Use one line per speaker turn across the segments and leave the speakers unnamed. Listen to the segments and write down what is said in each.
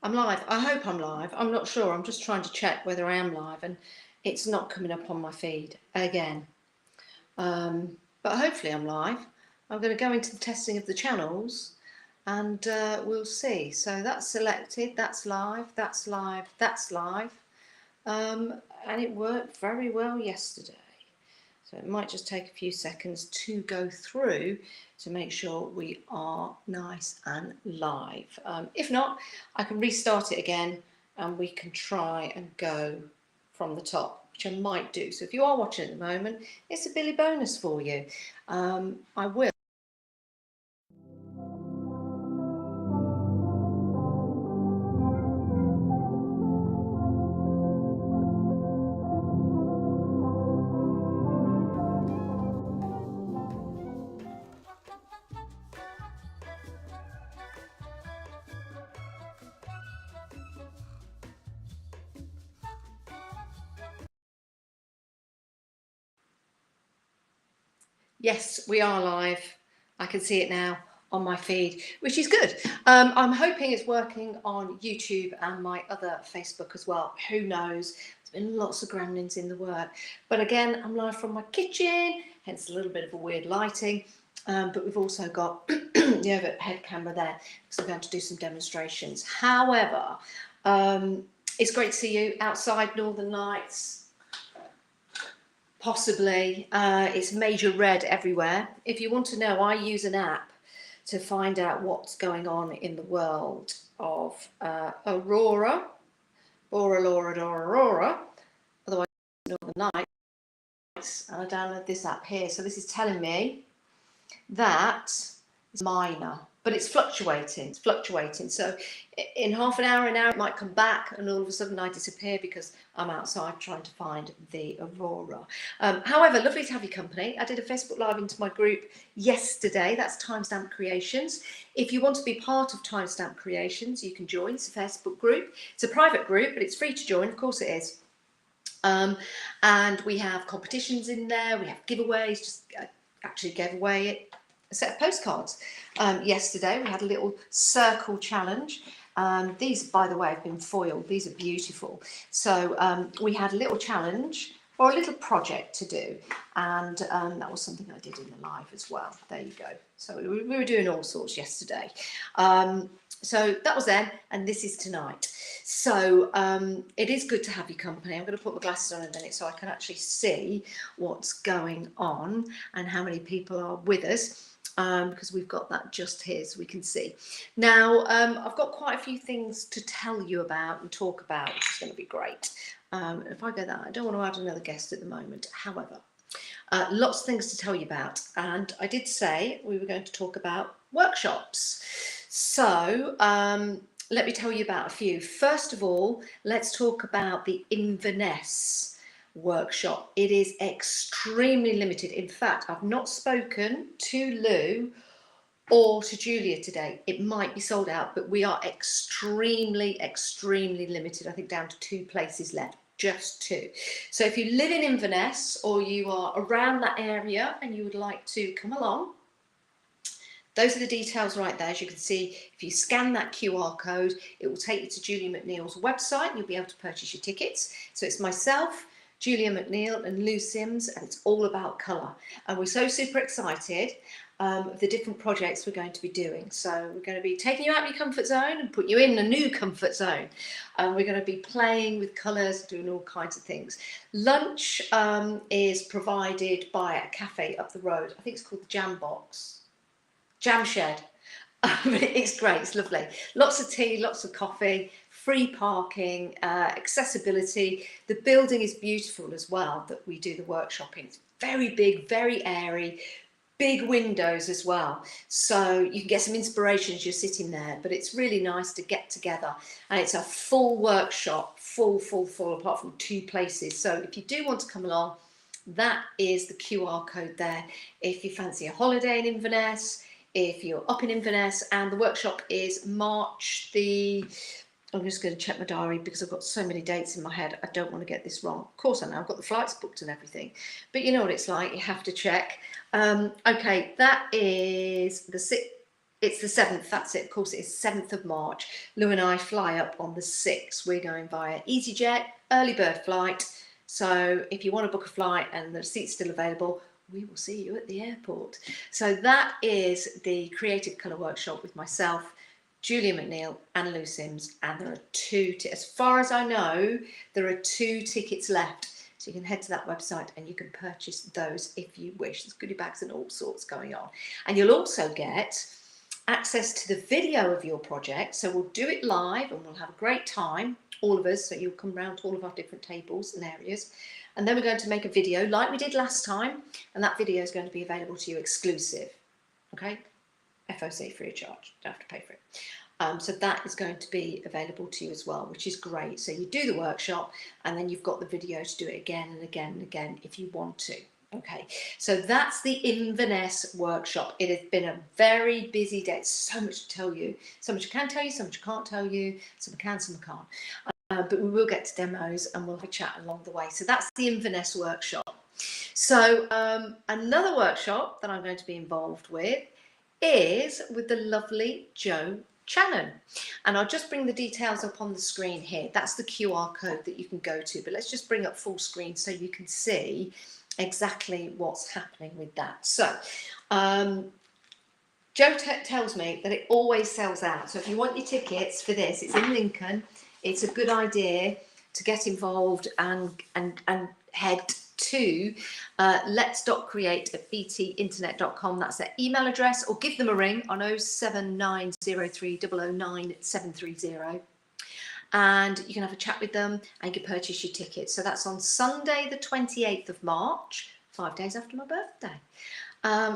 I'm live. I hope I'm live. I'm not sure. I'm just trying to check whether I am live, and it's not coming up on my feed again. But hopefully I'm live. I'm going to go into the testing of the channels and we'll see. So that's selected, that's live, that's live, that's live. And it worked very well yesterday. So it might just take a few seconds to go through to make sure we are nice and live. If not, I can restart it again and we can try and go from the top, which I might do. So if you are watching at the moment, it's a Billy bonus for you. I will. Yes, we are live. I can see it now on my feed, which is good. I'm hoping it's working on YouTube and my other Facebook as well. Who knows? There's been lots of gremlins in the work. But again, I'm live from my kitchen, hence a little bit of a weird lighting. But we've also got the overhead camera there because I'm going to do some demonstrations. However, it's great to see you outside, Northern Lights. Possibly. It's major red everywhere. If you want to know, I use an app to find out what's going on in the world of Aurora, Aurora, otherwise Northern Lights, and I download this app here. So this is telling me that it's minor, but it's fluctuating. So in half an hour it might come back, and all of a sudden I disappear because I'm outside trying to find the aurora. However, lovely to have your company. I did a Facebook Live into my group yesterday. That's Timestamp Creations. If you want to be part of Timestamp Creations, you can join. It's a Facebook group. It's a private group, but it's free to join. Of course it is. And we have competitions in there. We have giveaways. Just actually gave away a set of postcards yesterday. We had a little circle challenge. These, by the way, have been foiled. These are beautiful. So we had a little challenge or a little project to do, and that was something I did in the live as well. There you go. So we were doing all sorts yesterday. So that was then, and this is tonight. So it is good to have your company. I'm going to put my glasses on in a minute so I can actually see what's going on and how many people are with us. Because we've got that just here so we can see. Now, I've got quite a few things to tell you about and talk about, which is going to be great. If I go that, I don't want to add another guest at the moment. However, lots of things to tell you about. And I did say we were going to talk about workshops. So let me tell you about a few. First of all, let's talk about the Inverness workshop. It is extremely limited. In fact, I've not spoken to Lou or to Julia today. It might be sold out, but we are extremely limited. I think down to 2 places left, just 2. So if you live in Inverness or you are around that area and you would like to come along, those are the details right there. As you can see, if you scan that QR code, it will take you to Julia McNeil's website and you'll be able to purchase your tickets. So it's myself, Julia McNeil and Lou Sims, and it's all about colour. And we're so super excited of the different projects we're going to be doing. So we're going to be taking you out of your comfort zone and put you in a new comfort zone. We're going to be playing with colours, doing all kinds of things. Lunch is provided by a cafe up the road. I think it's called the Jam Box. Jam Shed. It's great, it's lovely. Lots of tea, lots of coffee, free parking, accessibility. The building is beautiful as well that we do the workshop in. It's very big, very airy, big windows as well. So you can get some inspiration as you're sitting there, but it's really nice to get together. And it's a full workshop, full, apart from 2 places. So if you do want to come along, that is the QR code there. If you fancy a holiday in Inverness, if you're up in Inverness, and the workshop is March the, I'm just going to check my diary because I've got so many dates in my head. I don't want to get this wrong. Of course I know, I've got the flights booked and everything, but you know what it's like, you have to check. Okay, that is the 6th, It's the 7th, that's it. Of course, it's 7th of March. Lou and I fly up on the 6th. We're going via EasyJet, early bird flight. So if you want to book a flight and the seat's still available, we will see you at the airport. So that is the Creative Colour Workshop with myself, Julia McNeil and Lou Sims. And there are as far as I know, there are 2 tickets left. So you can head to that website and you can purchase those if you wish. There's goodie bags and all sorts going on. And you'll also get access to the video of your project. So we'll do it live and we'll have a great time, all of us. So you'll come round to all of our different tables and areas. And then we're going to make a video like we did last time. And that video is going to be available to you exclusive. Okay? FOC, free of charge. Don't have to pay for it. So that is going to be available to you as well, which is great. So you do the workshop and then you've got the video to do it again and again and again if you want to. Okay, so that's the Inverness workshop. It has been a very busy day. So much to tell you. So much I can tell you, so much I can't tell you. Some I can, some I can't. But we will get to demos and we'll have a chat along the way. So that's the Inverness workshop. So another workshop that I'm going to be involved with is with the lovely Jo Channon, and I'll just bring the details up on the screen here. That's the QR code that you can go to, but let's just bring up full screen so you can see exactly what's happening with that. So Jo tells me that it always sells out, so if you want your tickets for this, it's in Lincoln. It's a good idea to get involved and head to lets.create@btinternet.com. That's their email address, or give them a ring on 07903 009 730, and you can have a chat with them and you can purchase your tickets. So that's on Sunday the 28th of March, 5 days after my birthday.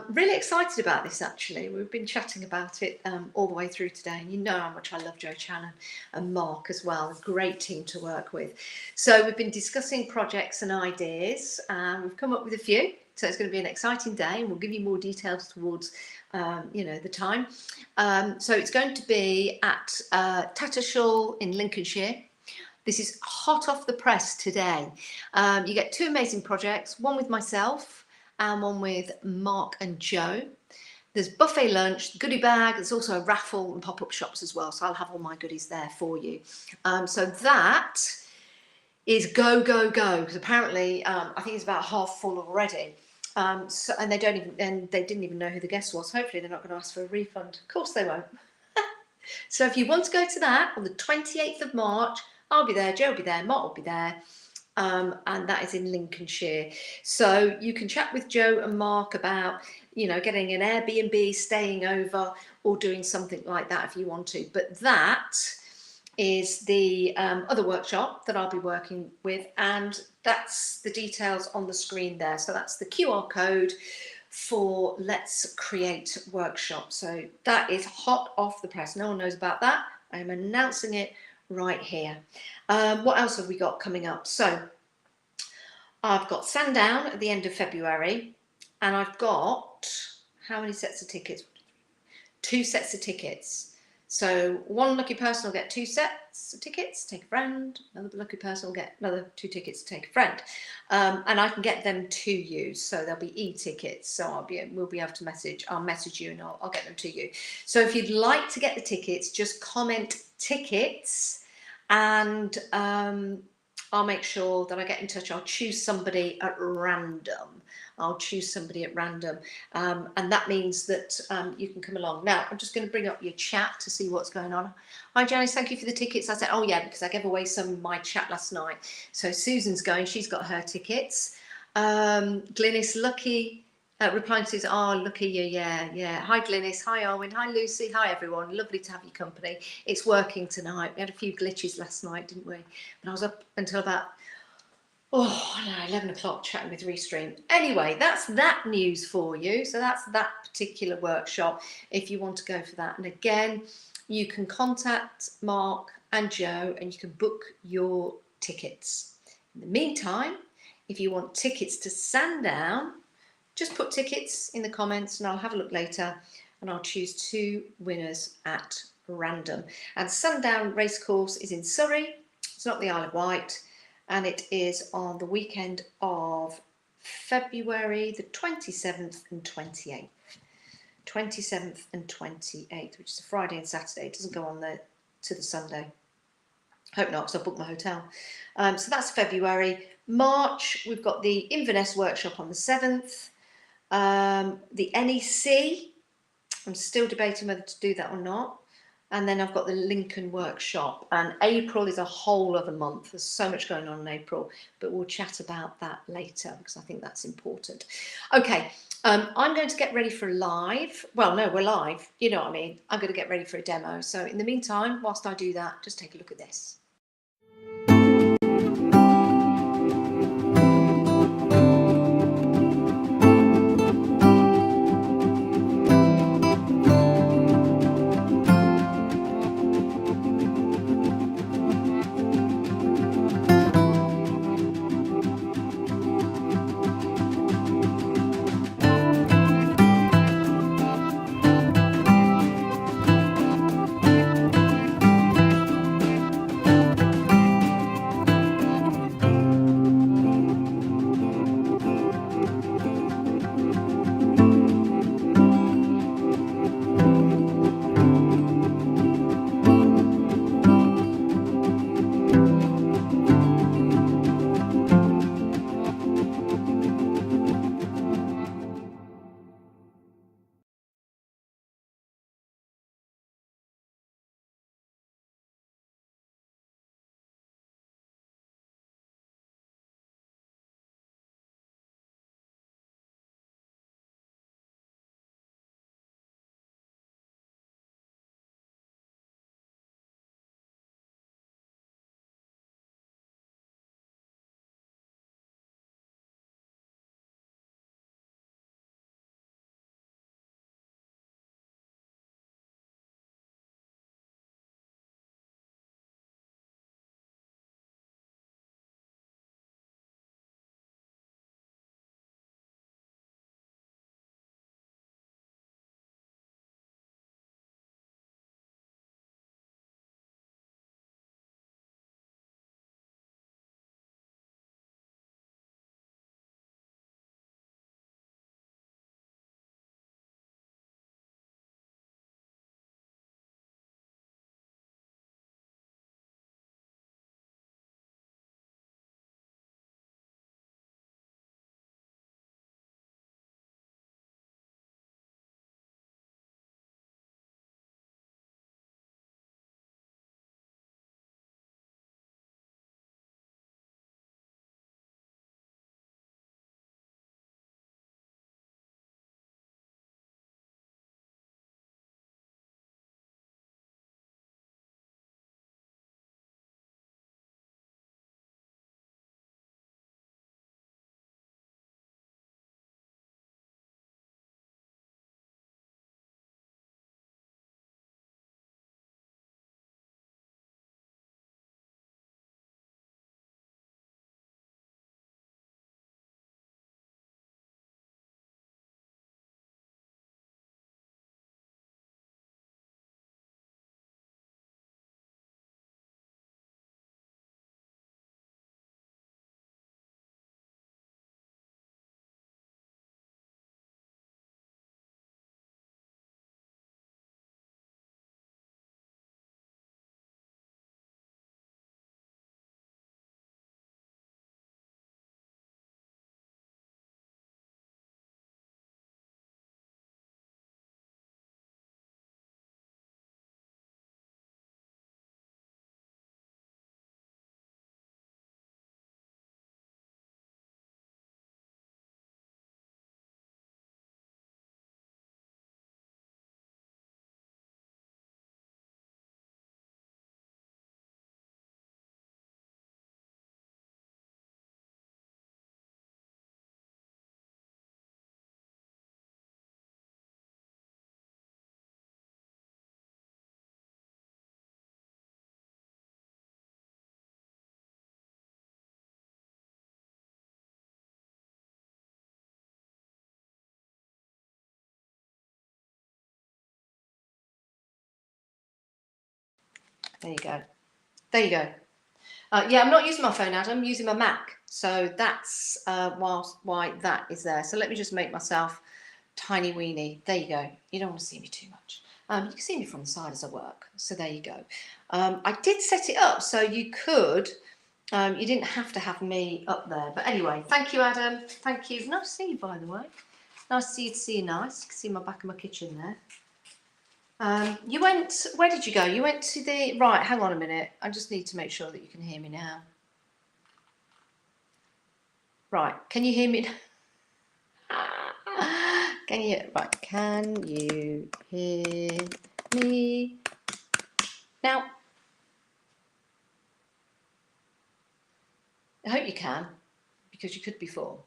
Really excited about this, actually. We've been chatting about it all the way through today, and you know how much I love Jo Channon and Mark as well. A great team to work with. So we've been discussing projects and ideas, and we've come up with a few. So it's going to be an exciting day, and we'll give you more details towards the time. So it's going to be at Tattershall in Lincolnshire. This is hot off the press today. You get 2 amazing projects, one with myself and one with Mark and Jo. There's buffet lunch, goodie bag. There's also a raffle and pop-up shops as well. So I'll have all my goodies there for you. So that is go, go, go. Because apparently, I think it's about half full already. And they didn't even know who the guest was. Hopefully they're not going to ask for a refund. Of course they won't. So if you want to go to that on the 28th of March, I'll be there, Jo will be there, Mark will be there. And that is in Lincolnshire. So you can chat with Jo and Mark about, getting an Airbnb, staying over, or doing something like that if you want to. But that is the other workshop that I'll be working with, and that's the details on the screen there. So that's the QR code for Let's Create workshop. So that is hot off the press. No one knows about that. I am announcing it right here. What else have we got coming up? So I've got Sandown at the end of February, and I've got how many sets of tickets? 2 sets of tickets. So one lucky person will get 2 sets of tickets, take a friend. Another lucky person will get another 2 tickets to take a friend. And I can get them to you. So they'll be e-tickets. So we'll be able to I'll message you and I'll get them to you. So if you'd like to get the tickets, just comment tickets, and I'll make sure that I get in touch. I'll choose somebody at random. And that means that you can come along. Now, I'm just going to bring up your chat to see what's going on. Hi, Janice, thank you for the tickets. I said, oh, yeah, because I gave away some of my chat last night. So Susan's going. She's got her tickets. Glynis, lucky. Replying to Susan, oh, lucky you, yeah. Hi, Glynis. Hi, Arwen. Hi, Lucy. Hi, everyone. Lovely to have your company. It's working tonight. We had a few glitches last night, didn't we? But I was up until about 11 o'clock chatting with Restream. Anyway, that's that news for you. So that's that particular workshop if you want to go for that. And again, you can contact Mark and Jo and you can book your tickets. In the meantime, if you want tickets to Sandown, just put tickets in the comments and I'll have a look later and I'll choose 2 winners at random. And Sandown Racecourse is in Surrey. It's not the Isle of Wight. And it is on the weekend of February the 27th and 28th. 27th and 28th, which is a Friday and Saturday. It doesn't go on there to the Sunday. Hope not, because I've booked my hotel. So that's February. March, we've got the Inverness workshop on the 7th. The NEC, I'm still debating whether to do that or not. And then I've got the Lincoln workshop. And April is a whole other month. There's so much going on in April, but we'll chat about that later because I think that's important. Okay, I'm going to get ready for a live. Well, no, we're live. You know what I mean. I'm going to get ready for a demo. So in the meantime, whilst I do that, just take a look at this. There you go. There you go. Yeah, I'm not using my phone, Adam. I'm using my Mac. So that's why that is there. So let me just make myself tiny weenie. There you go. You don't want to see me too much. You can see me from the side as I work. So there you go. I did set it up so you could, you didn't have to have me up there. But anyway, thank you, Adam. Thank you. Nice to see you, by the way. Nice to see you nice. You can see my back of my kitchen there. You went, where did you go? You went to the, right, hang on a minute. I just need to make sure that you can hear me now. Right, can you hear me? Can you hear me now? I hope you can, because you could before.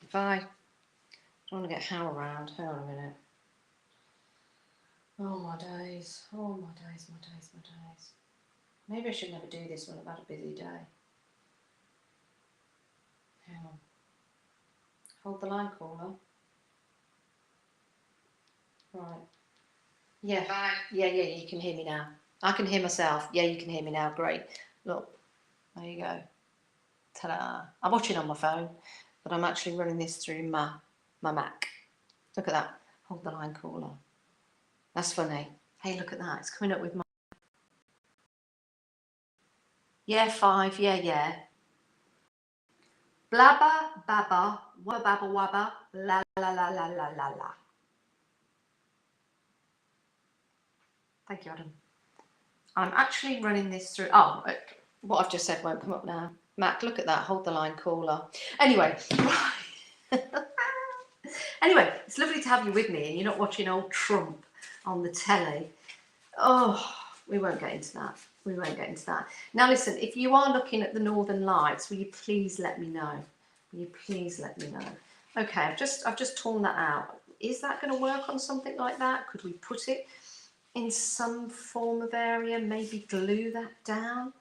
If I don't want to get Hal around, hang on a minute. Oh my days, oh my days, my days, my days. Maybe I should never do this when I've had a busy day. Hang on. Hold the line, caller. Right. Yeah. Bye. Yeah, you can hear me now. I can hear myself. Yeah, you can hear me now. Great. Look, there you go. Ta-da. I'm watching on my phone, but I'm actually running this through my Mac. Look at that. Hold the line, caller. That's funny. Hey, look at that. It's coming up with my... Yeah, 5. Yeah. Blabba, baba, wabba, babba, wabba, la, la, la, la, la, la, la. Thank you, Adam. I'm actually running this through... Oh, what I've just said won't come up now. Mac, look at that. Hold the line, caller. Anyway, right. Anyway, it's lovely to have you with me and you're not watching old Trump on the telly. Oh, we won't get into that. We won't get into that. Now listen, if you are looking at the Northern Lights, will you please let me know? Will you please let me know? Okay, I've just torn that out. Is that going to work on something like that? Could we put it in some form of area? Maybe glue that down?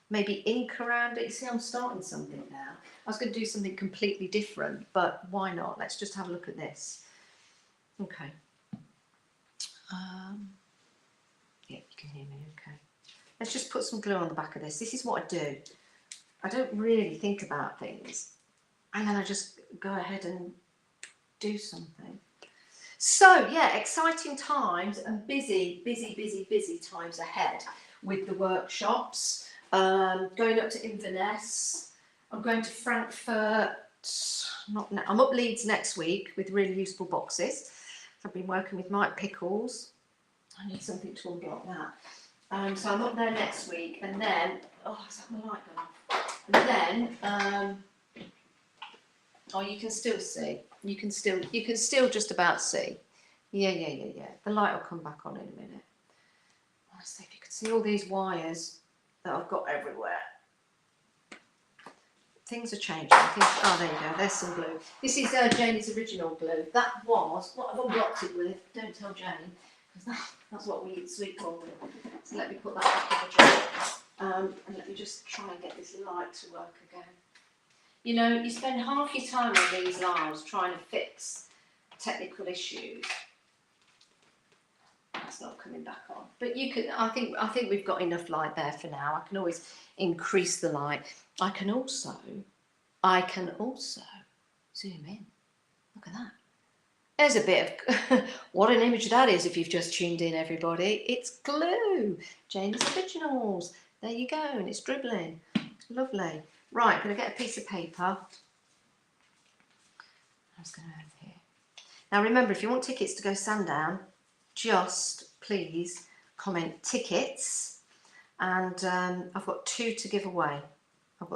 Maybe ink around it? You see, I'm starting something now. I was going to do something completely different, but why not? Let's just have a look at this. Okay. Yeah, you can hear me, okay. Let's just put some glue on the back of this. This is what I do. I don't really think about things, and then I just go ahead and do something. So yeah, exciting times and busy times ahead with the workshops. Going up to Inverness. I'm going to Frankfurt. I'm up Leeds next week with really useful boxes. I've been working with Mike Pickles. I need something to unblock that. So I'm up there next week, and then is that my light gone off? And then oh, you can still see. You can still just about see. Yeah. The light will come back on in a minute. Let's see if you can see all these wires that I've got everywhere. Things are changing. Oh, there you go. There's some glue. This is Janie's original glue. That was what I've unblocked it with. Don't tell Janie, because that's what we eat sweet corn with. So let me put that back in the jar. And let me just try and get this light to work again. You know, you spend half your time on these lives trying to fix technical issues. That's not coming back on. But you can. I think we've got enough light there for now. I can always increase the light. I can also zoom in. Look at that. There's a bit of what an image that is if you've just tuned in, everybody. It's glue. Jane's Originals. There you go, and it's dribbling. Lovely. Right, I'm going to get a piece of paper. I was going to have here. Now remember, if you want tickets to go Sandown, just please comment tickets, and I've got 2 to give away. I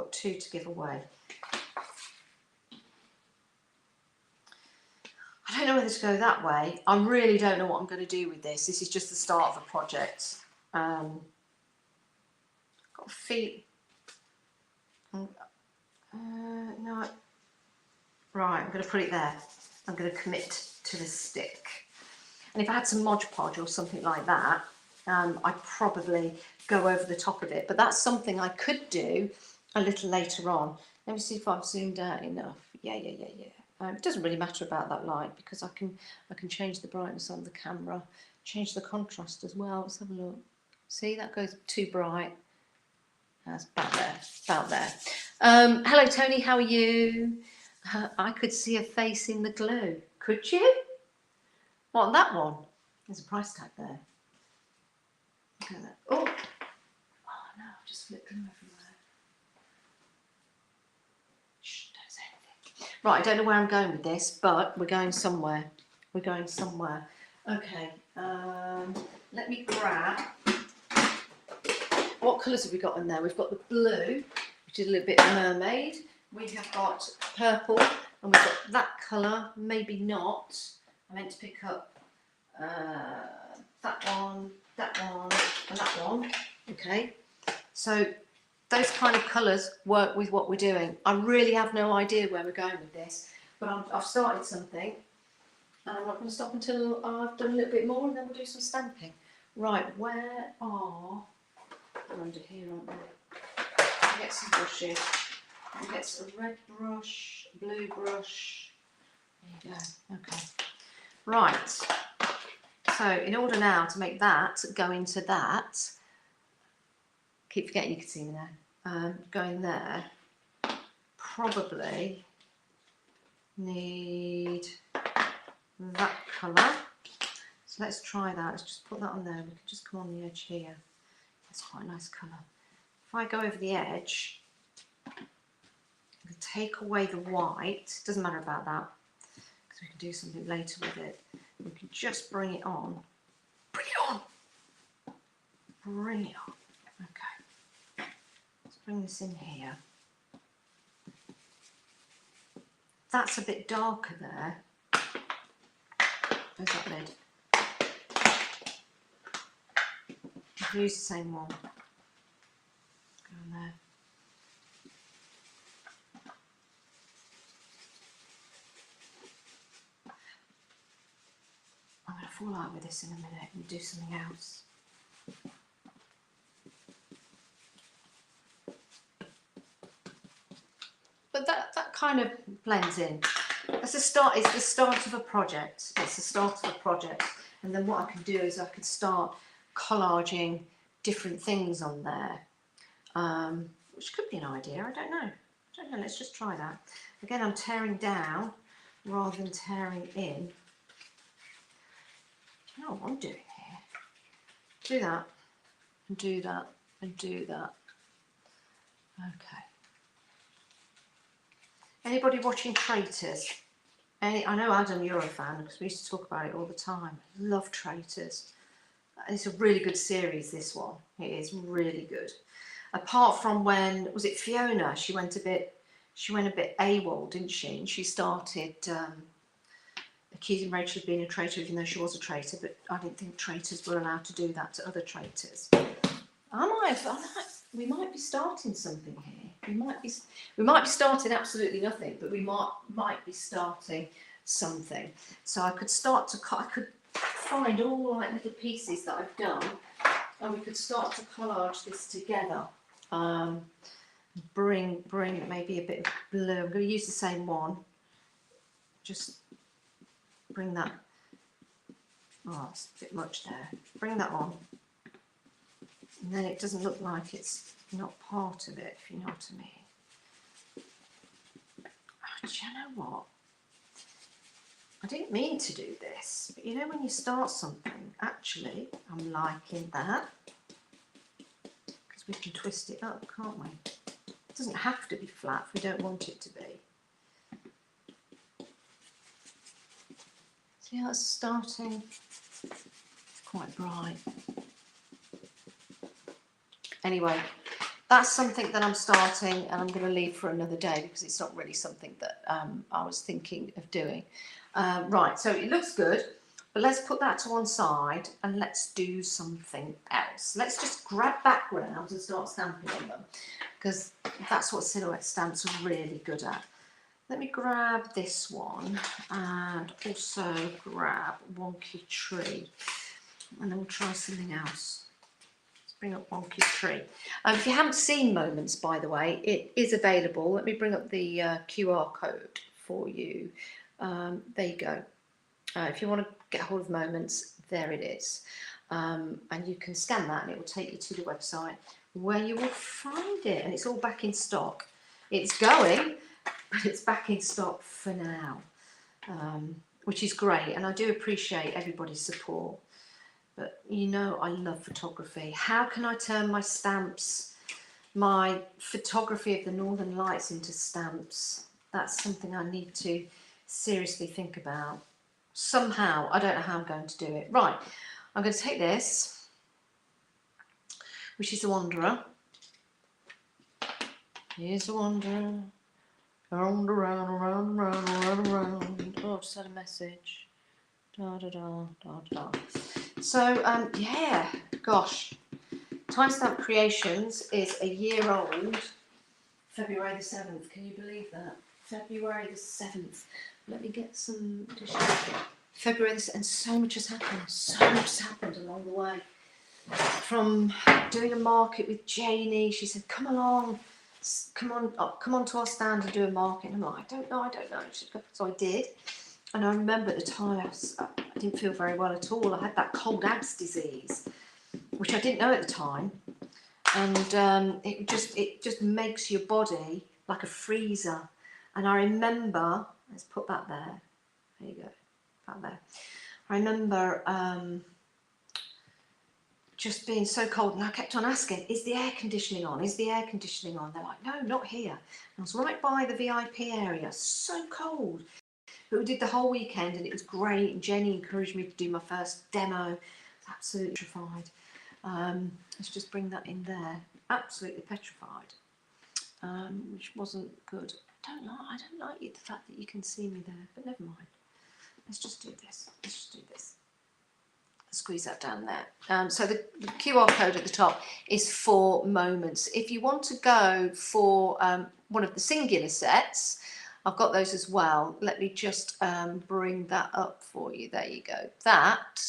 don't know whether to go that way. I really don't know what I'm going to do with this. This is just the start of a project. Got feet. No. Right, I'm going to put it there. I'm going to commit to the stick. And if I had some Mod Podge or something like that, I'd probably go over the top of it. But that's something I could do a little later on. Let me see if I've zoomed out enough. Yeah. It doesn't really matter about that light because I can change the brightness on the camera, change the contrast as well. Let's have a look. See, that goes too bright. That's about there. Hello, Tony. How are you? I could see a face in the glue. Could you? What, that one? There's a price tag there. Look at that. Oh! Oh no, I've just flipped them everywhere. Shh, don't say anything. Right, I don't know where I'm going with this, but we're going somewhere. We're going somewhere. Okay, let me grab... What colours have we got in there? We've got the blue, which is a little bit mermaid. We have got purple, and we've got that colour, maybe not. I meant to pick up that one, and that one. Okay, so those kind of colours work with what we're doing. I really have no idea where we're going with this, but I've started something, and I'm not going to stop until I've done a little bit more, and then we'll do some stamping. Right, where are... They're under here, aren't they? I'll get some brushes. I'll get some red brush, blue brush. There you go. Okay. Right. So in order now to make that go into that, keep forgetting you can see me now. Go in there. Probably need that colour. So let's try that. Let's just put that on there. We can just come on the edge here. That's quite a nice colour. If I go over the edge, I can take away the white. Doesn't matter about that, because we can do something later with it. We can just bring it on. Bring it on! Bring it on. Okay. Let's bring this in here. That's a bit darker there. Where's that lid? I've used the same one. Go on there. I'm going to fall out with this in a minute and do something else. But that kind of blends in. That's the start. It's the start of a project. It's the start of a project, and then what I can do is I can start collaging different things on there, which could be an idea. I don't know. Let's just try that. Again, I'm tearing down rather than tearing in. Do you know what I'm doing here? Do that, and do that, and do that. Okay. Anybody watching Traitors? I know Adam, you're a fan, because we used to talk about it all the time. Love Traitors. It's a really good series, this one. It is really good. Apart from when, was it Fiona? She went a bit AWOL, didn't she? And she started accusing Rachel of being a traitor, even though she was a traitor. But I didn't think traitors were allowed to do that to other traitors. We might be starting something here. We might be starting absolutely nothing, but we might be starting something. So I could start to find all like little pieces that I've done, and we could start to collage this together. Bring maybe a bit of blue. I'm going to use the same one. Just bring that. Oh, it's a bit much there. Bring that on, and then it doesn't look like it's not part of it, if you know what I mean. Oh, do you know what? I didn't mean to do this, but you know when you start something, actually, I'm liking that. Because we can twist it up, can't we? It doesn't have to be flat if we don't want it to be. See how it's starting? It's quite bright. Anyway, that's something that I'm starting, and I'm going to leave for another day because it's not really something that I was thinking of doing. Right, so it looks good, but let's put that to one side and let's do something else. Let's just grab backgrounds and start stamping on them, because that's what silhouette stamps are really good at. Let me grab this one and also grab Wonky Tree, and then we'll try something else. Let's bring up Wonky Tree. If you haven't seen Moments, by the way, it is available. Let me bring up the QR code for you. There you go. If you want to get hold of Moments, there it is. And you can scan that and it will take you to the website where you will find it. And it's all back in stock. It's going, but it's back in stock for now, which is great, and I do appreciate everybody's support. But you know, I love photography. How can I turn my stamps, my photography of the Northern Lights into stamps? That's something I need to seriously think about. Somehow, I don't know how I'm going to do it. Right, I'm going to take this, which is the Wanderer. Here's the Wanderer. Round, around, around, around, around, around. Oh, I've just had a message. Da, da, da, da, da. So, yeah, gosh. Timestamp Creations is a year old. February the 7th. Can you believe that? February the 7th. Let me get some dishes. February the 7th. And so much has happened. So much has happened along the way. From doing a market with Janie, she said, come along. Come on to our stand and do a market. And I'm like, I don't know. So I did. And I remember at the time I didn't feel very well at all. I had that cold abs disease, which I didn't know at the time. And it just makes your body like a freezer. And I remember, let's put that there. There you go, that there. I remember just being so cold, and I kept on asking, is the air conditioning on? Is the air conditioning on? They're like, no, not here. And I was right by the VIP area, so cold. But we did the whole weekend, and it was great. And Jenny encouraged me to do my first demo. I was absolutely petrified. Let's just bring that in there. Absolutely petrified, which wasn't good. I don't like the fact that you can see me there, but never mind. Let's just do this. Squeeze that down there. So the QR code at the top is for moments. If you want to go for one of the singular sets, I've got those as well. Let me just bring that up for you. There you go. That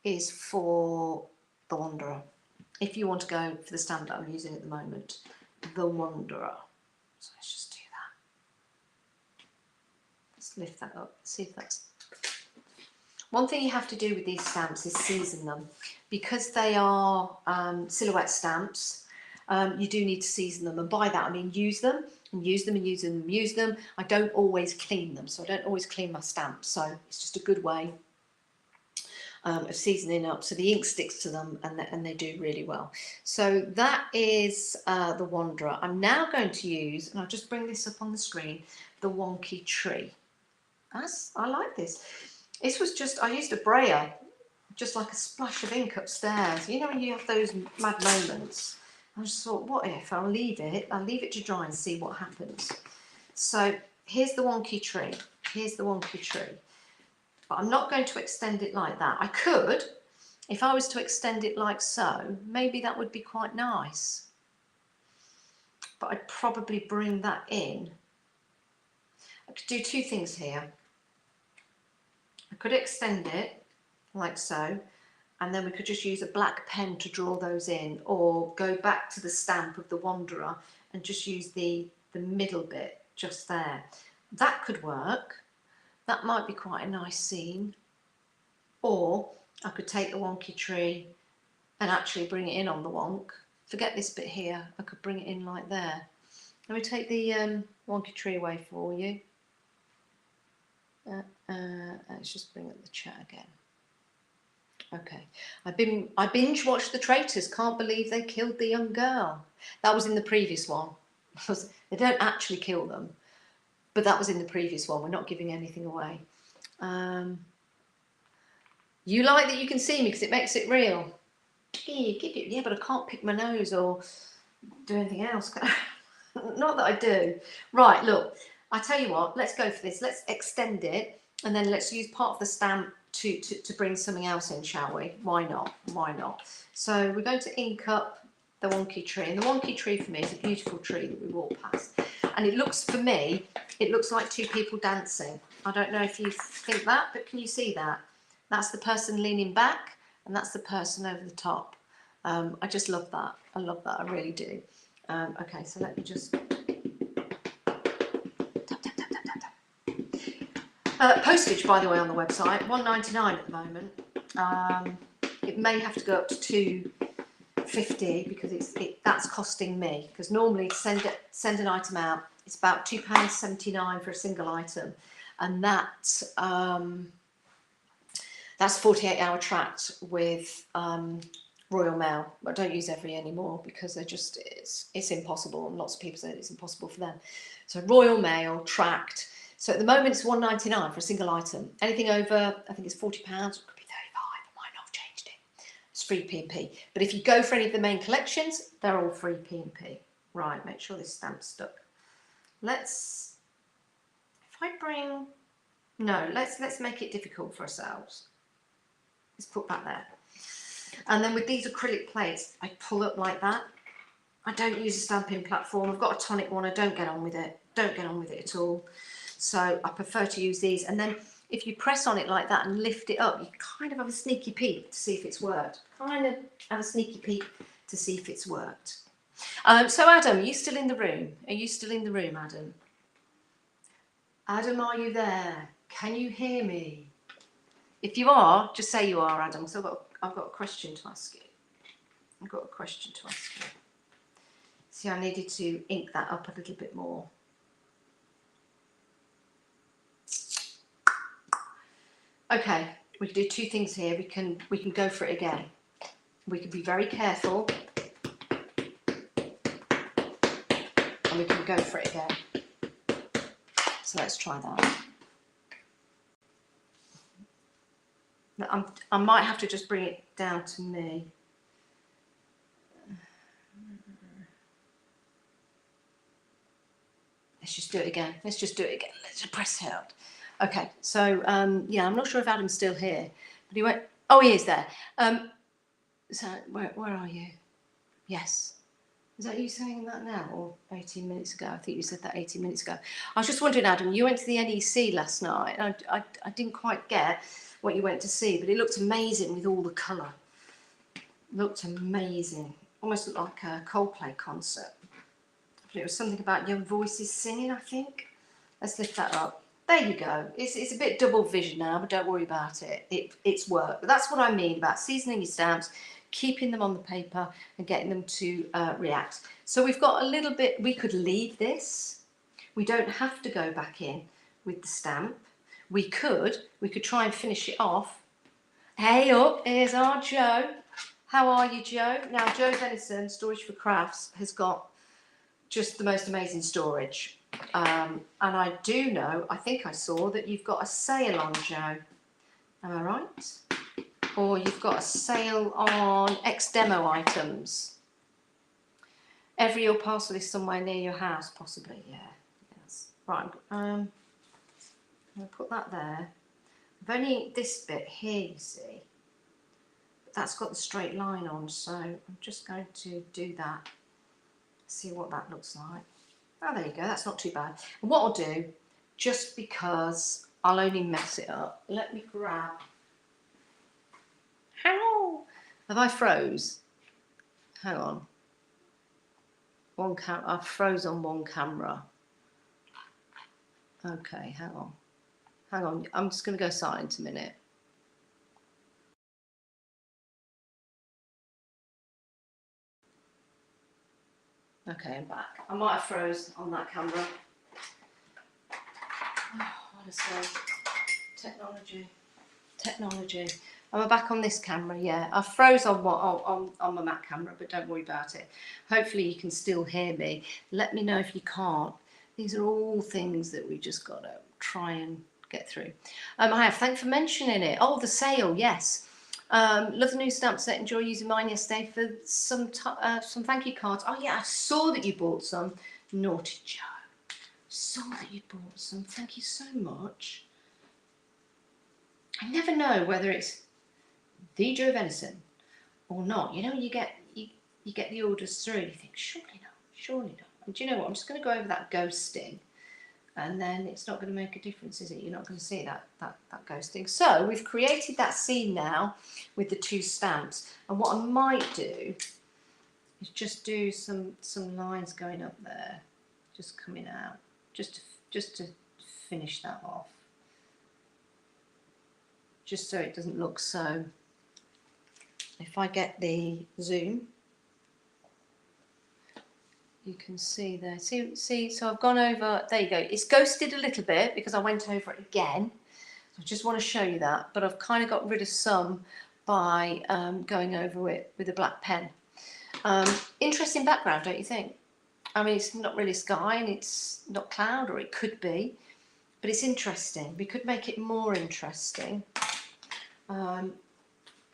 is for the Wanderer. If you want to go for the stamp that I'm using at the moment, the Wanderer. So let's just do that. Let's lift that up, see if that's... One thing you have to do with these stamps is season them. Because they are silhouette stamps, you do need to season them. And by that I mean use them, and use them, and use them, and use them. I don't always clean them, so I don't always clean my stamps. So it's just a good way of seasoning up, so the ink sticks to them, and they do really well. So that is the Wanderer. I'm now going to use, and I'll just bring this up on the screen, the Wonky Tree. I like this. This was just, I used a brayer, just like a splash of ink upstairs. You know when you have those mad moments? I just thought, what if I'll leave it to dry and see what happens. So here's the Wonky Tree. Here's the Wonky Tree. But I'm not going to extend it like that. I could, if I was to extend it like so, maybe that would be quite nice. But I'd probably bring that in. I could do two things here. I could extend it like so, and then we could just use a black pen to draw those in, or go back to the stamp of the Wanderer and just use the middle bit just there. That could work. That might be quite a nice scene. Or I could take the Wonky Tree and actually bring it in on the wonk. Forget this bit here, I could bring it in like there. Let me take the Wonky Tree away for you. Let's just bring up the chat again. Okay, I binge watched The Traitors. Can't believe they killed the young girl. That was in the previous one. They don't actually kill them, but that was in the previous one. We're not giving anything away. You like that you can see me because it makes it real. Yeah, but I can't pick my nose or do anything else. Not that I do. Right, look, I tell you what, let's go for this. Let's extend it, and then let's use part of the stamp to bring something else in, shall we? Why not? Why not? So we're going to ink up the Wonky Tree. And the Wonky Tree for me is a beautiful tree that we walk past. And it looks, for me, it looks like two people dancing. I don't know if you think that, but can you see that? That's the person leaning back, and that's the person over the top. I just love that. I love that. I really do. Okay, so let me just... postage, by the way, on the website, £1.99 at the moment. It may have to go up to £1.50 because that's costing me, because normally to send an item out, it's about £2.79 for a single item, and that's 48-hour tracked with Royal Mail. I don't use Every anymore because they're just it's impossible, and lots of people say it's impossible for them. So Royal Mail tracked. So at the moment it's £1.99 for a single item. Anything over, I think it's £40, it could be 35. I might not have changed it. It's free P&P. But if you go for any of the main collections, they're all free P&P. Right, make sure this stamp's stuck. Let's make it difficult for ourselves. Let's put that there. And then with these acrylic plates, I pull up like that. I don't use a stamping platform. I've got a tonic one. I don't get on with it. Don't get on with it at all. So I prefer to use these. And then if you press on it like that and lift it up, you kind of have a sneaky peek to see if it's worked. So Adam, are you still in the room? Are you still in the room, Adam? Adam, are you there? Can you hear me? If you are, just say you are, Adam. So I've got a question to ask you. See, I needed to ink that up a little bit more. Okay, we can do two things here. We can go for it again. We can be very careful, and we can go for it again. So let's try that. I might have to just bring it down to me. Let's just do it again. Let's just press it out. Okay, so yeah, I'm not sure if Adam's still here, but he went. Oh, he is there. So where are you? Yes. Is that you saying that now or 18 minutes ago? I think you said that 18 minutes ago. I was just wondering, Adam, you went to the NEC last night. I didn't quite get what you went to see, but it looked amazing with all the colour. Looked amazing. Almost looked like a Coldplay concert. It was something about young voices singing, I think. Let's lift that up. There you go. It's a bit double vision now, but don't worry about it. It's work. But that's what I mean about seasoning your stamps, keeping them on the paper and getting them to react. So we've got a little bit, we could leave this. We don't have to go back in with the stamp. We could try and finish it off. Hey up, here's our Joe. How are you, Joe? Now, Joe Venison, Storage for Crafts, has got just the most amazing storage. And I do know, I think I saw that you've got a sale on, Joe. Am I right? Or you've got a sale on ex-demo items. Every your parcel is somewhere near your house, possibly, yeah. Yes. Right, I'm going to put that there. I've only inked this bit here, you see. But that's got the straight line on, so I'm just going to do that. See what that looks like. Oh, there you go, that's not too bad. And what I'll do, just because I'll only mess it up, let me grab. How? Have I froze? Hang on. I froze on one camera. Okay, hang on. I'm just going to go silent a minute. Okay, I'm back. I might have froze on that camera. Oh, honestly, technology. I'm back on this camera. Yeah, I froze on my Mac camera, but don't worry about it. Hopefully, you can still hear me. Let me know if you can't. These are all things that we just got to try and get through. I have. Thanks for mentioning it. Oh, the sale. Yes. Love the new stamp set. Enjoy using mine yesterday for some thank you cards. Oh yeah, I saw that you bought some. Naughty Joe. Saw that you bought some. Thank you so much. I never know whether it's the Joe Venison or not. You know, you get the orders through and you think, surely not. And do you know what? I'm just going to go over that ghosting. And then it's not going to make a difference, is it? You're not going to see that ghosting. So we've created that scene now with the two stamps. And what I might do is just do some lines going up there, just coming out, just to finish that off, just so it doesn't look so. If I get the zoom, you can see there. See, so I've gone over, there you go. It's ghosted a little bit because I went over it again. So I just want to show you that, but I've kind of got rid of some by going over it with a black pen. Interesting background, don't you think? I mean, it's not really sky and it's not cloud, or it could be, but it's interesting. We could make it more interesting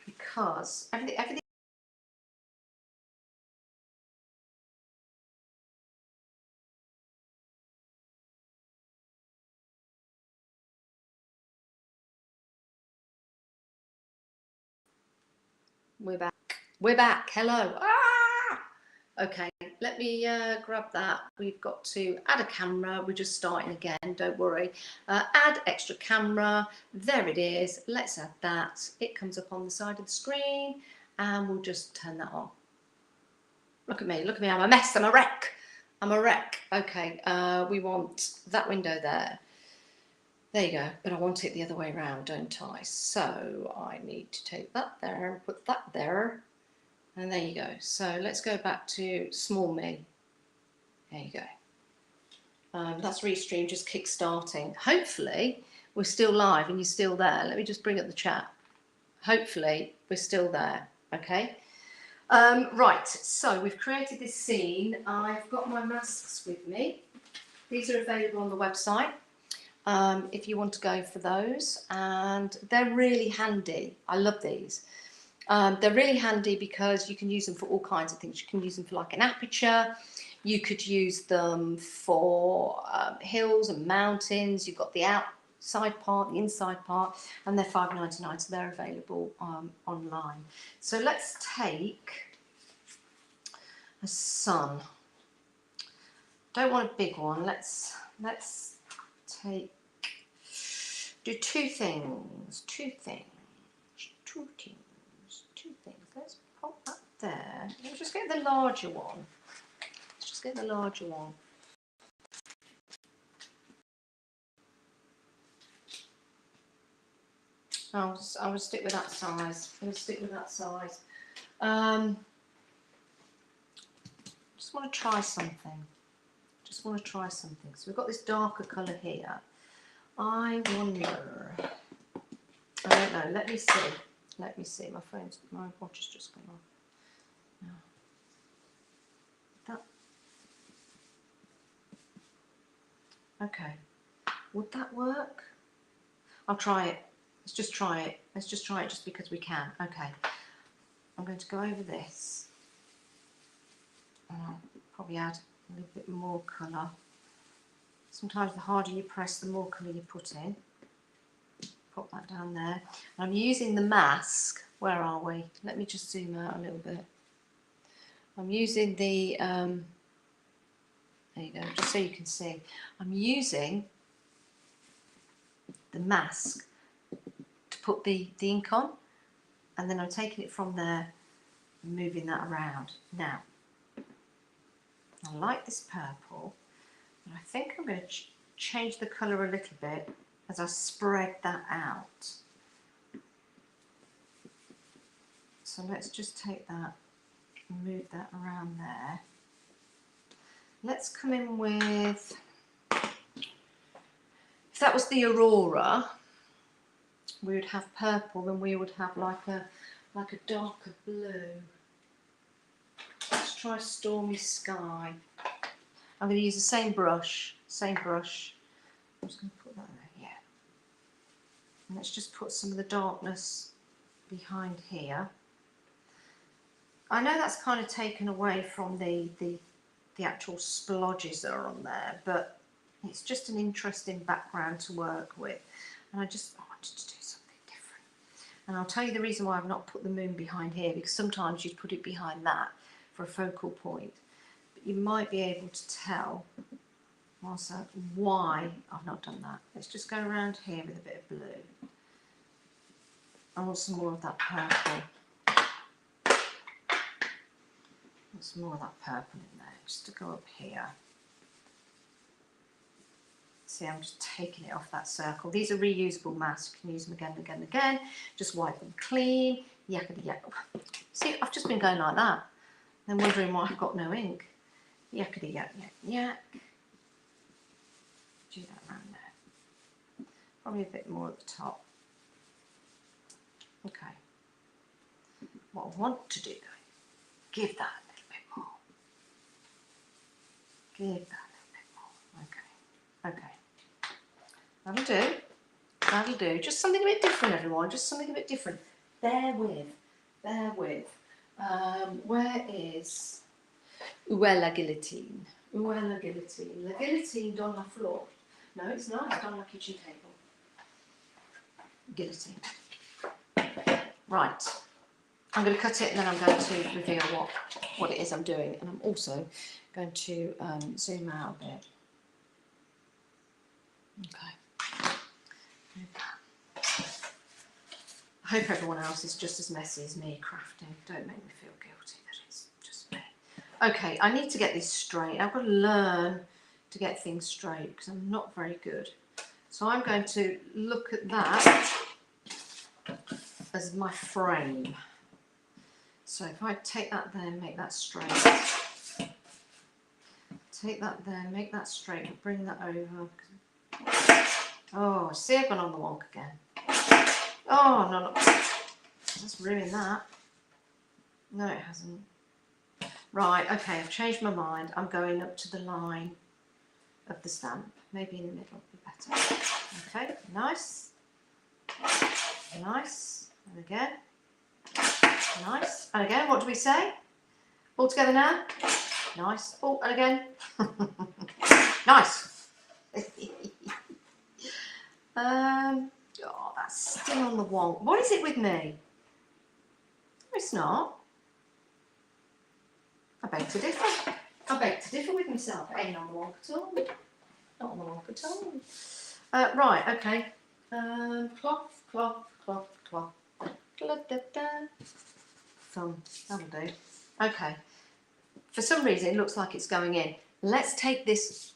because everything. We're back. We're back. Hello. Ah! Okay, let me grab that. We've got to add a camera. We're just starting again, don't worry. Add extra camera. There it is. Let's add that. It comes up on the side of the screen and we'll just turn that on. Look at me, look at me. I'm a mess. I'm a wreck. I'm a wreck. Okay, we want that window there. There you go, but I want it the other way around, don't I? So I need to take that there and put that there. And there you go. So let's go back to small me. There you go. That's Restream just kick-starting. Hopefully we're still live and you're still there. Let me just bring up the chat. Hopefully we're still there. Okay. Right. So we've created this scene. I've got my masks with me. These are available on the website. If you want to go for those, and they're really handy. I love these. They're really handy because you can use them for all kinds of things. You can use them for like an aperture. You could use them for hills and mountains. You've got the outside part, the inside part, and they're $5.99, so they're available online. So let's take a sun. Don't want a big one. Let's do two things. Let's pop that there. Let's just get the larger one. I'll stick with that size. Just want to try something. So we've got this darker colour here. I wonder. I don't know. Let me see. My watch has just gone off. Okay. Would that work? I'll try it. Let's just try it just because we can. Okay. I'm going to go over this. And I'll probably add a little bit more colour. Sometimes the harder you press, the more colour you put in. Pop that down there. I'm using the mask. Where are we? Let me just zoom out a little bit. I'm using the, there you go, just so you can see. I'm using the mask to put the ink on, and then I'm taking it from there and moving that around. Now, I like this purple, but I think I'm going to change the colour a little bit as I spread that out. So let's just take that and move that around there. Let's come in with, if that was the aurora, we would have purple, and we would have like a darker blue. Let's try stormy sky. I'm going to use the same brush. I'm just going to put that there, yeah. And let's just put some of the darkness behind here. I know that's kind of taken away from the actual splodges that are on there, but it's just an interesting background to work with. And I wanted to do something different. And I'll tell you the reason why I've not put the moon behind here, because sometimes you'd put it behind that for a focal point. But you might be able to tell also why I've not done that. Let's just go around here with a bit of blue. I want some more of that purple. Some more of that purple in there, just to go up here. See, I'm just taking it off that circle. These are reusable masks. You can use them again and again and again. Just wipe them clean. Yakety yak. See, I've just been going like that, then wondering why I've got no ink. Yakety yak yak yak. Do that around there. Probably a bit more at the top. Okay. What I want to do though, give that a little bit more. Give that a little bit more. Okay. Okay. That'll do. That'll do. Just something a bit different, everyone. Just something a bit different. Bear with. Bear with. Where is Où est la guillotine? Où est la guillotine? La guillotine dans la floor. No, it's not. It's on my kitchen table. Guillotine. Right. I'm going to cut it and then I'm going to reveal what it is I'm doing. And I'm also going to zoom out a bit. Okay. I hope everyone else is just as messy as me crafting. Don't make me feel guilty that it's just me. Okay, I need to get this straight. I've got to learn to get things straight because I'm not very good. So I'm going to look at that as my frame. So if I take that there and make that straight, take that there, make that straight, bring that over. Oh, see, I've gone on the wonk again. Oh, no, let's ruin that. No, it hasn't. Right, okay, I've changed my mind. I'm going up to the line of the stamp. Maybe in the middle would be better. Okay, nice. Nice. And again. Nice. And again, what do we say? All together now. Nice. Oh, and again. Nice. Oh, that's still on the wonk. What is it with me? No, it's not. I beg to differ. I beg to differ with myself. It ain't on the wonk at all. Not on the wonk at all. Right, okay. Cloth, cloth, cloth, cloth. Thumb. That'll do. Okay. For some reason, it looks like it's going in. Let's take this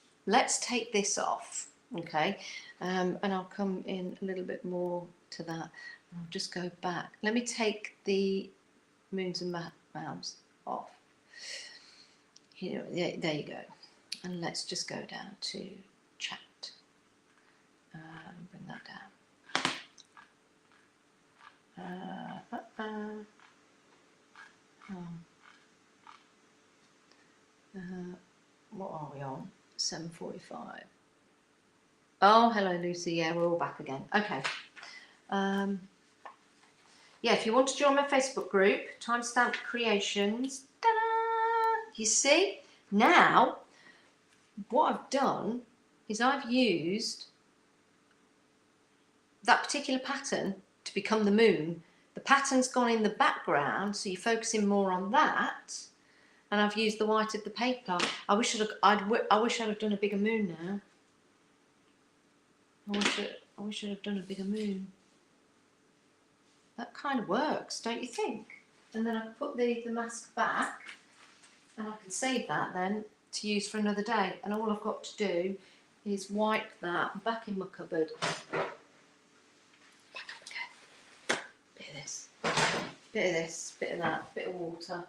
off. Okay. And I'll come in a little bit more to that. I'll just go back. Let me take the moons and mounds off. Here, there you go. And let's just go down to chat. Bring that down. What are we on? 7:45. Oh, hello, Lucy. Yeah, we're all back again. Okay. Yeah, if you want to join my Facebook group, Timestamp Creations, ta-da! You see, now what I've done is I've used that particular pattern to become the moon. The pattern's gone in the background, so you're focusing more on that. And I've used the white of the paper. I wish I'd have done a bigger moon now. I wish I'd have done a bigger moon. That kind of works, don't you think? And then I put the mask back, and I can save that then to use for another day. And all I've got to do is wipe that back in my cupboard. Back up again. Bit of this, bit of that, bit of water.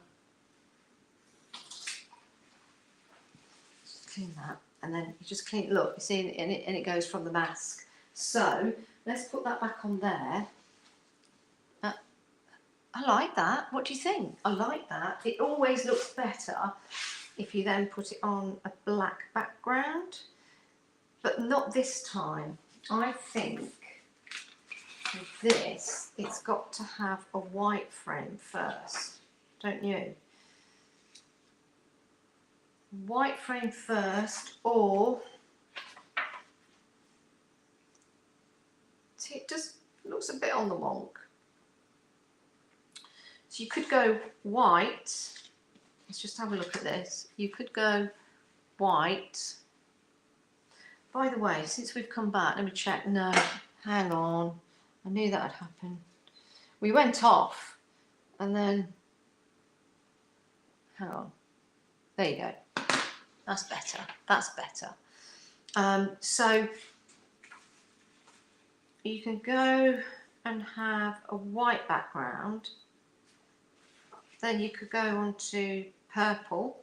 Just clean that, and then you just clean. Look, you see, and it goes from the mask. So let's put that back on there. I like that. What do you think? I like that. It always looks better if you then put it on a black background, but not this time. I think with this, it's got to have a white frame first, don't you? White frame first, or see, it just looks a bit on the wonk. So you could go white. Let's just have a look at this. You could go white. By the way, since we've come back, let me check. No, hang on. I knew that would happen. We went off and then, hang on. There you go. That's better. That's better. So you can go and have a white background. Then you could go on to purple.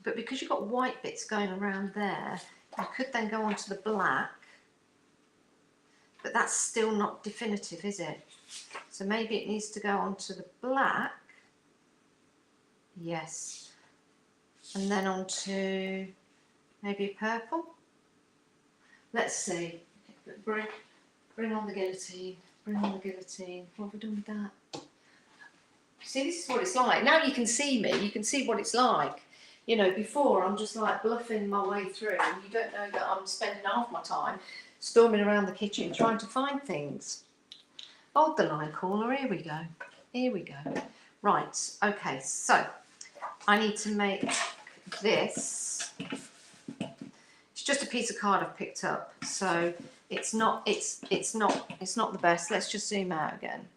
But because you've got white bits going around there, you could then go on to the black, but that's still not definitive, is it? So maybe it needs to go onto the black. Yes. And then onto maybe a purple. Let's see. Bring on the guillotine. Bring on the guillotine. What have we done with that? See, this is what it's like. Now you can see me. You can see what it's like. You know, before I'm just like bluffing my way through, and you don't know that I'm spending half my time storming around the kitchen trying to find things. Oh, the line caller. Here we go. Here we go. Right. Okay. So I need to make this. It's just a piece of card I've picked up, so it's not the best. Let's just zoom out again.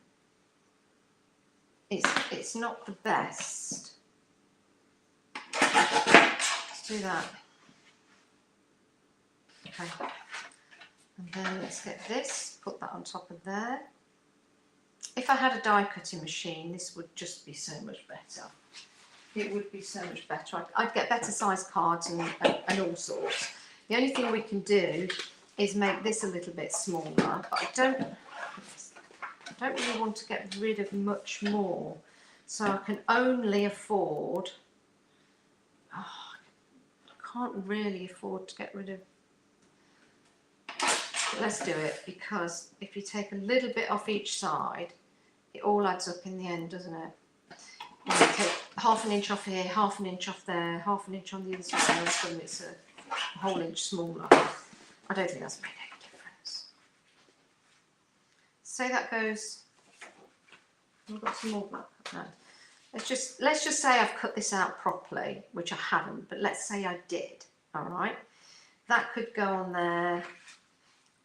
It's not the best. Let's do that. Okay. And then let's get this, put that on top of there. If I had a die cutting machine, this would just be so much better. It would be so much better. I'd get better sized cards and all sorts. The only thing we can do is make this a little bit smaller, but I don't really want to get rid of much more. So I can only afford, I can't really afford to get rid of, but let's do it, because if you take a little bit off each side, it all adds up in the end, doesn't it? And you take half an inch off here, half an inch off there, half an inch on the other side, and it's a whole inch smaller. I don't think that's made any difference. Say that goes. We've got some more black. No. Let's just say I've cut this out properly, which I haven't, but let's say I did. All right. That could go on there,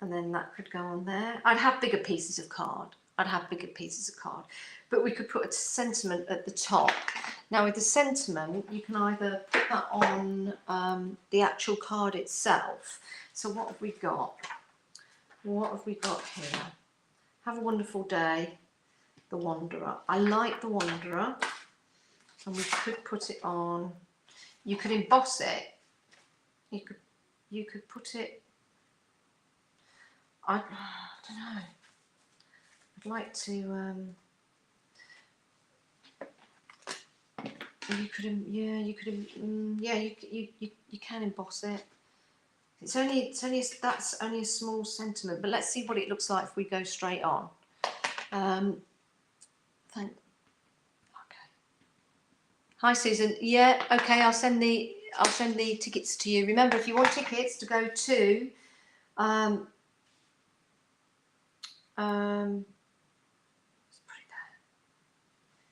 and then that could go on there. I'd have bigger pieces of card. But we could put a sentiment at the top. Now with the sentiment, you can either put that on the actual card itself. So what have we got? What have we got here? Have a wonderful day, the Wanderer. I like the Wanderer. And we could put it on. You could emboss it. You could put it. I don't know. I'd like to. You can emboss it. That's only a small sentiment, but let's see what it looks like if we go straight on. Okay. Hi Susan. Yeah. Okay. I'll send the tickets to you. Remember, if you want tickets to go to,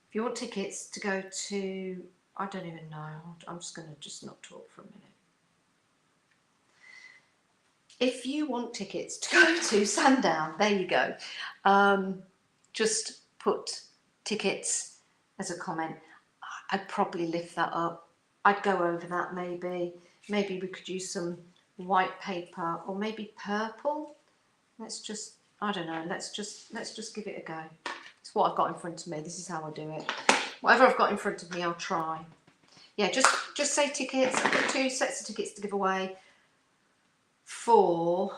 if you want tickets to go to, I don't even know. I'm just going to just not talk for a minute. If you want tickets to go to Sandown, there you go. Just put tickets as a comment. I'd probably lift that up. I'd go over that maybe. Maybe we could use some white paper or maybe purple. Let's just, I don't know. Let's just give it a go. It's what I've got in front of me. This is how I do it. Whatever I've got in front of me, I'll try. Yeah, just say tickets. I've got 2 sets of tickets to give away for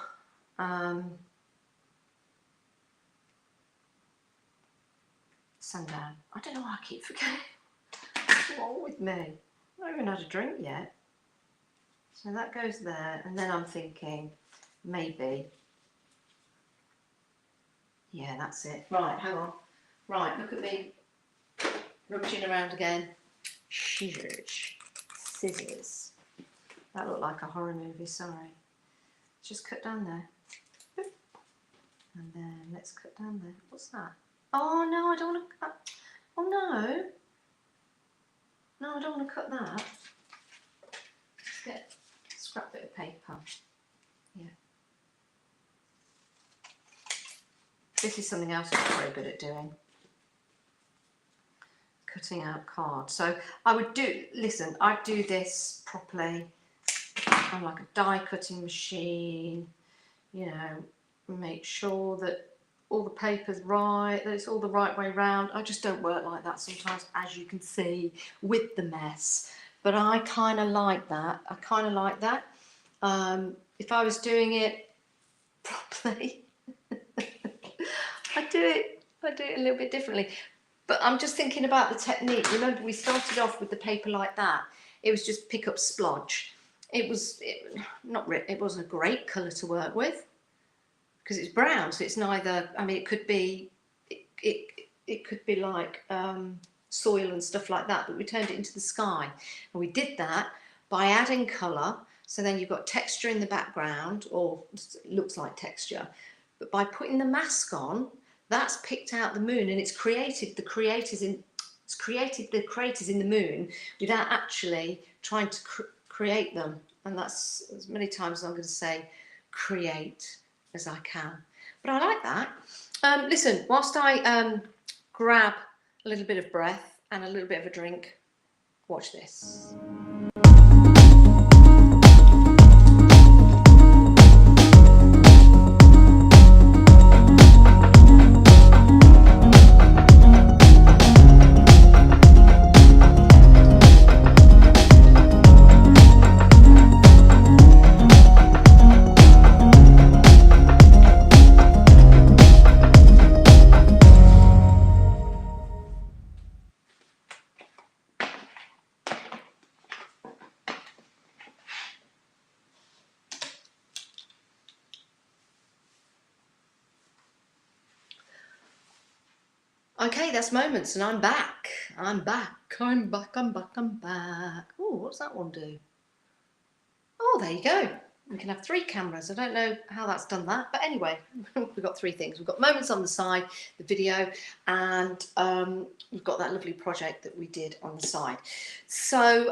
Sundown. I don't know why I keep forgetting. What's wrong with me? I've not even had a drink yet. So that goes there, and then I'm thinking maybe. Yeah, that's it. Right, hang on. Right, look at me rummaging around again. Scissors. That looked like a horror movie, sorry. Just cut down there. And then let's cut down there. What's that? Oh no, I don't want to cut. Oh no. No, I don't want to cut that. Let's get a scrap bit of paper. Yeah. This is something else I'm very good at doing. Cutting out cards. So I would do, listen, I'd do this properly on like a die cutting machine, you know, make sure that all the paper's right, that it's all the right way round. I just don't work like that sometimes, as you can see, with the mess. but I kind of like that. I kind of like that. If I was doing it properly, I'd do it a little bit differently. But I'm just thinking about the technique. Remember, we started off with the paper like that. It was just pick up splodge. It wasn't a great colour to work with because it's brown, so it's neither. I mean, it could be like soil and stuff like that, but we turned it into the sky, and we did that by adding colour. So then you've got texture in the background, or it looks like texture, but by putting the mask on, that's picked out the moon, and it's created the craters in the moon without actually trying to create them. And that's as many times as I'm going to say create as I can. But I like that. Listen, whilst I grab a little bit of breath and a little bit of a drink, watch this. Okay, that's Moments, and I'm back. I'm back. Oh, what's that one do? Oh, there you go. We can have 3 cameras. I don't know how that's done that, but anyway, we've got 3 things. We've got Moments on the side, the video, and we've got that lovely project that we did on the side. So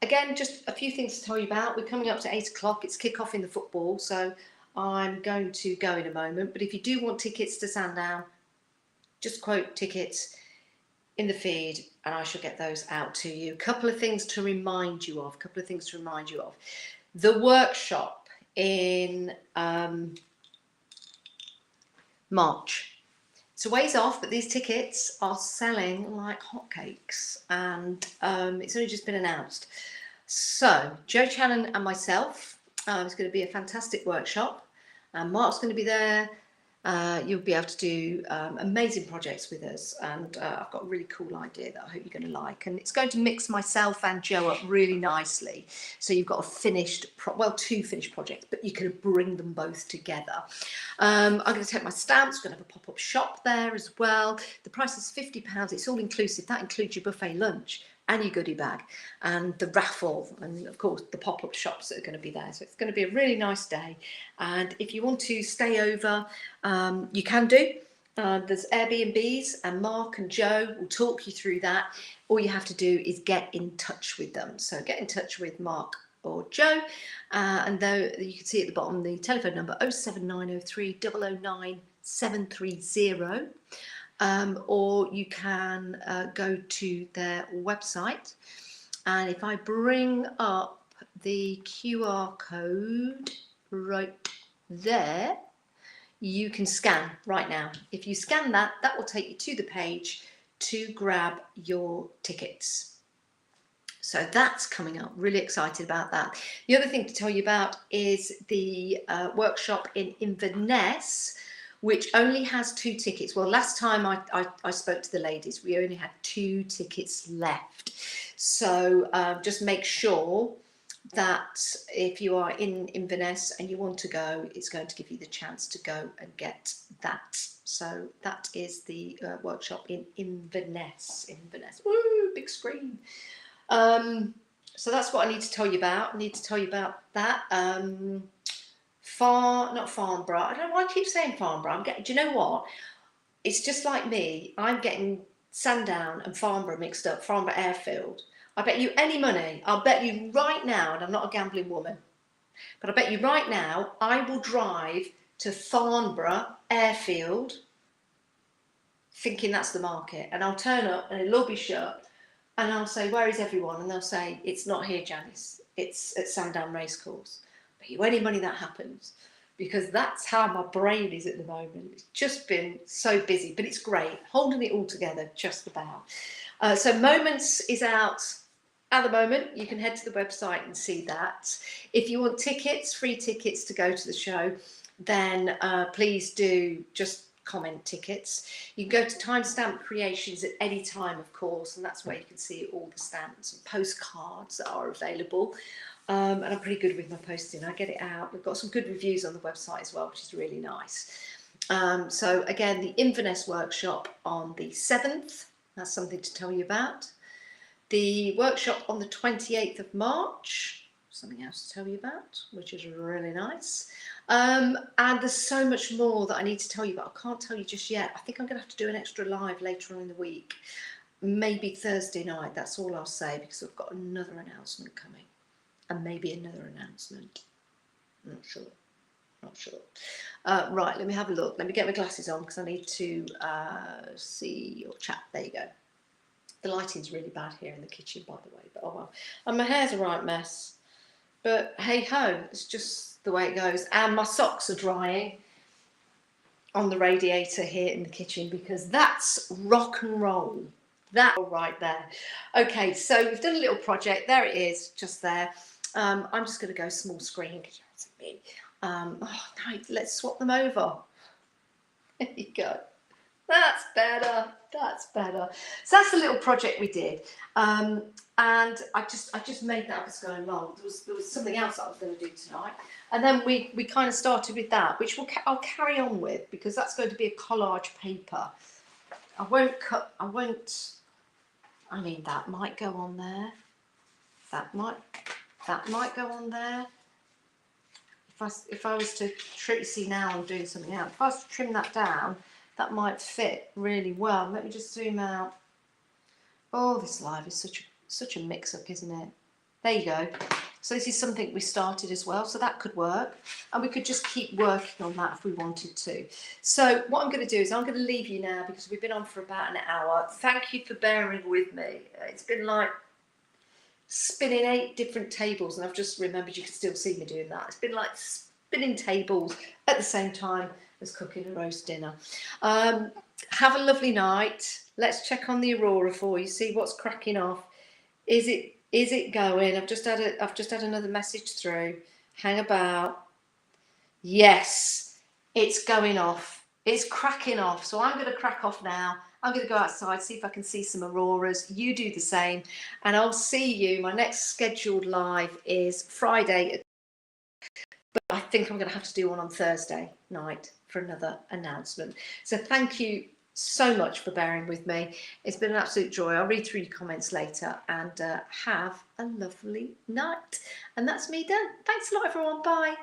again, just a few things to tell you about. We're coming up to 8 o'clock. It's kick-off in the football, so I'm going to go in a moment. But if you do want tickets to Sandown, just quote tickets in the feed and I shall get those out to you. A couple of things to remind you of. The workshop in March. It's a ways off, but these tickets are selling like hotcakes, and it's only just been announced. So Joe Channon and myself, it's going to be a fantastic workshop, and Mark's going to be there. You'll be able to do amazing projects with us, and I've got a really cool idea that I hope you're going to like, and it's going to mix myself and Joe up really nicely, so you've got a finished, 2 finished projects, but you can bring them both together. I'm going to take my stamps. We're going to have a pop-up shop there as well. The price is £50. It's all inclusive. That includes your buffet lunch and your goodie bag and the raffle, and of course the pop-up shops that are going to be there. So it's going to be a really nice day, and if you want to stay over, you can do. There's Airbnbs, and Mark and Joe will talk you through that. All you have to do is get in touch with them. So get in touch with Mark or Joe, and though you can see at the bottom the telephone number 07903 009 730. Or you can go to their website, and if I bring up the QR code right there, you can scan right now. If you scan that, that will take you to the page to grab your tickets. So that's coming up. Really excited about that. The other thing to tell you about is the workshop in Inverness, which only has 2 tickets. Well, last time I spoke to the ladies, we only had 2 tickets left. So just make sure that if you are in Inverness and you want to go, it's going to give you the chance to go and get that. So that is the workshop in Inverness. Woo, big screen. So that's what I need to tell you about. I need to tell you about that. Not Farnborough. I don't know why I keep saying Farnborough. Do you know what? It's just like me. I'm getting Sandown and Farnborough mixed up. Farnborough Airfield. I bet you any money, I'll bet you right now, and I'm not a gambling woman, but I bet you right now, I will drive to Farnborough Airfield thinking that's the market, and I'll turn up and it'll all be shut, and I'll say, where is everyone? And they'll say, it's not here, Janice, it's at Sandown Racecourse. I bet you any money that happens, because that's how my brain is at the moment. It's just been so busy, but it's great, holding it all together just about. So Moments is out at the moment, you can head to the website and see that. If you want tickets, free tickets to go to the show, then please do just comment tickets. You can go to Timestamp Creations at any time, of course, and that's where you can see all the stamps and postcards that are available. And I'm pretty good with my posting. I get it out. We've got some good reviews on the website as well, which is really nice. So again, the Inverness workshop on the 7th, that's something to tell you about. The workshop on the 28th of March, something else to tell you about, which is really nice. And there's so much more that I need to tell you, but I can't tell you just yet. I think I'm going to have to do an extra live later on in the week, maybe Thursday night. That's all I'll say, because I've got another announcement coming, and maybe another announcement. I'm not sure. Not sure. Right, let me have a look. Let me get my glasses on because I need to see your chat. There you go. The lighting's really bad here in the kitchen, by the way, but oh well. And my hair's a right mess. But hey ho, it's just the way it goes. And my socks are drying on the radiator here in the kitchen because that's rock and roll. That right there. Okay, so we've done a little project. There it is, just there. I'm just going to go small screen because you haven't seen me. Oh, no, let's swap them over. There you go. That's better. That's better. So that's a little project we did, and I just made that up as going along. There was something else I was going to do tonight, and then we kind of started with that, which I'll carry on with because that's going to be a collage paper. I won't cut. I won't. I mean, that might go on there. That might go on there. If I was to see now I'm doing something else. If I was to trim that down, that might fit really well. Let me just zoom out. Oh, this live is such a mix-up, isn't it? There you go. So this is something we started as well, so that could work. And we could just keep working on that if we wanted to. So what I'm going to do is I'm going to leave you now because we've been on for about an hour. Thank you for bearing with me. It's been like spinning 8 different tables, and I've just remembered you can still see me doing that. It's been like spinning tables at the same time as cooking a roast dinner. Have a lovely night. Let's check on the Aurora for you, see what's cracking off. Is it going? I've just had another message through. Hang about. Yes, it's going off. It's cracking off. So I'm going to crack off now. I'm going to go outside, see if I can see some auroras. You do the same, and I'll see you. My next scheduled live is Friday, but I think I'm going to have to do one on Thursday night for another announcement. So thank you so much for bearing with me. It's been an absolute joy. I'll read through your comments later, and have a lovely night. And that's me done. Thanks a lot, everyone. Bye.